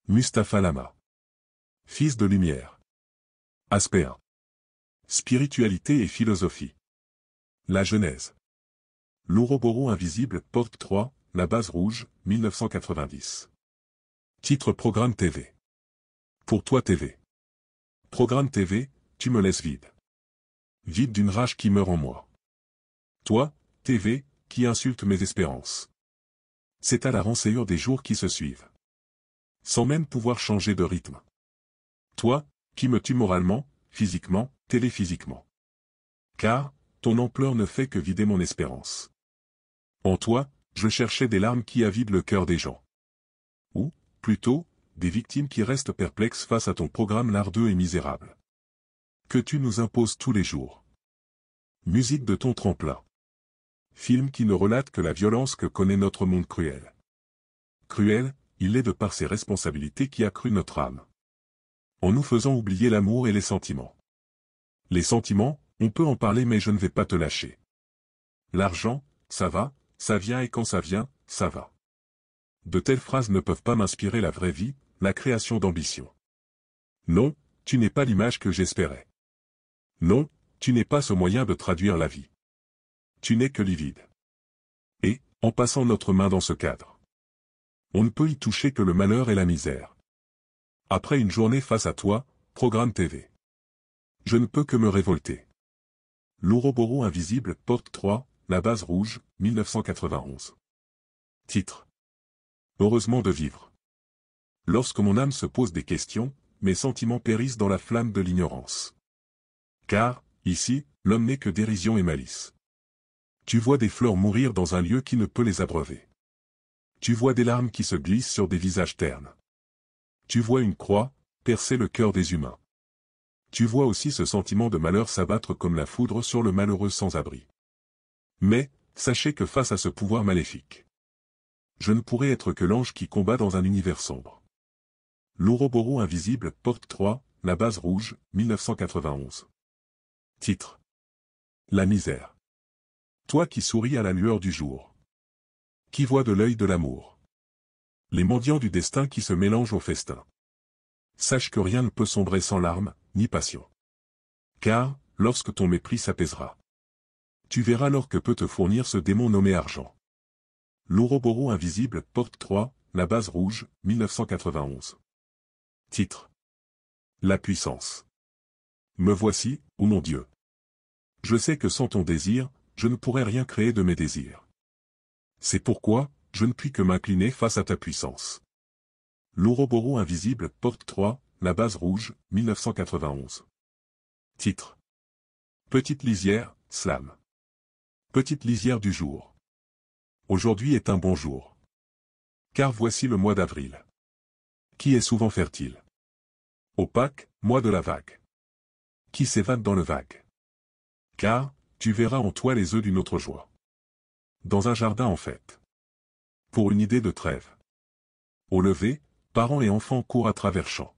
Mustapha Lama. Fils de lumière. Aspect 1. Spiritualité et philosophie. La Genèse. L'Ouroboros invisible, porte 3, La base rouge, 1990. Titre Programme TV. Pour toi TV. Programme TV, tu me laisses vide. Vide d'une rage qui meurt en moi. Toi, TV, qui insulte mes espérances. C'est à la renséure des jours qui se suivent. Sans même pouvoir changer de rythme. Toi, qui me tue moralement, physiquement, téléphysiquement. Car, ton ampleur ne fait que vider mon espérance. En toi, je cherchais des larmes qui avident le cœur des gens. Ou, plutôt, des victimes qui restent perplexes face à ton programme lardeux et misérable. Que tu nous imposes tous les jours. Musique de ton tremplin. Film qui ne relate que la violence que connaît notre monde cruel. Cruel, il est de par ses responsabilités qui accrue notre âme. En nous faisant oublier l'amour et les sentiments. Les sentiments, on peut en parler mais je ne vais pas te lâcher. L'argent, ça va, ça vient et quand ça vient, ça va. De telles phrases ne peuvent pas m'inspirer la vraie vie, la création d'ambition. Non, tu n'es pas l'image que j'espérais. Non, tu n'es pas ce moyen de traduire la vie. Tu n'es que livide. Et, en passant notre main dans ce cadre, on ne peut y toucher que le malheur et la misère. Après une journée face à toi, Programme TV. Je ne peux que me révolter. L'Ouroboros invisible, porte 3, La base rouge, 1991. Titre. Heureusement de vivre. Lorsque mon âme se pose des questions, mes sentiments périssent dans la flamme de l'ignorance. Car, ici, l'homme n'est que dérision et malice. Tu vois des fleurs mourir dans un lieu qui ne peut les abreuver. Tu vois des larmes qui se glissent sur des visages ternes. Tu vois une croix, percer le cœur des humains. Tu vois aussi ce sentiment de malheur s'abattre comme la foudre sur le malheureux sans-abri. Mais, sachez que face à ce pouvoir maléfique, je ne pourrai être que l'ange qui combat dans un univers sombre. L'Ouroboros invisible, porte 3, La base rouge, 1991. Titre. La misère. Toi qui souris à la lueur du jour. Qui vois de l'œil de l'amour. Les mendiants du destin qui se mélangent au festin. Sache que rien ne peut sombrer sans larmes, ni passion. Car, lorsque ton mépris s'apaisera, tu verras alors que peut te fournir ce démon nommé argent. L'Ouroboros invisible, porte 3, La base rouge, 1991. Titre. La puissance. Me voici, ô mon Dieu. Je sais que sans ton désir, je ne pourrais rien créer de mes désirs. C'est pourquoi, je ne puis que m'incliner face à ta puissance. L'Ouroboros invisible, porte 3, La base rouge, 1991. Titre. Petite lisière, slam. Petite lisière du jour. Aujourd'hui est un bon jour. Car voici le mois d'avril. Qui est souvent fertile. Opaque, mois de la vague. Qui s'évade dans le vague. Car, tu verras en toi les œufs d'une autre joie. Dans un jardin en fête. Pour une idée de trêve. Au lever, parents et enfants courent à travers champs.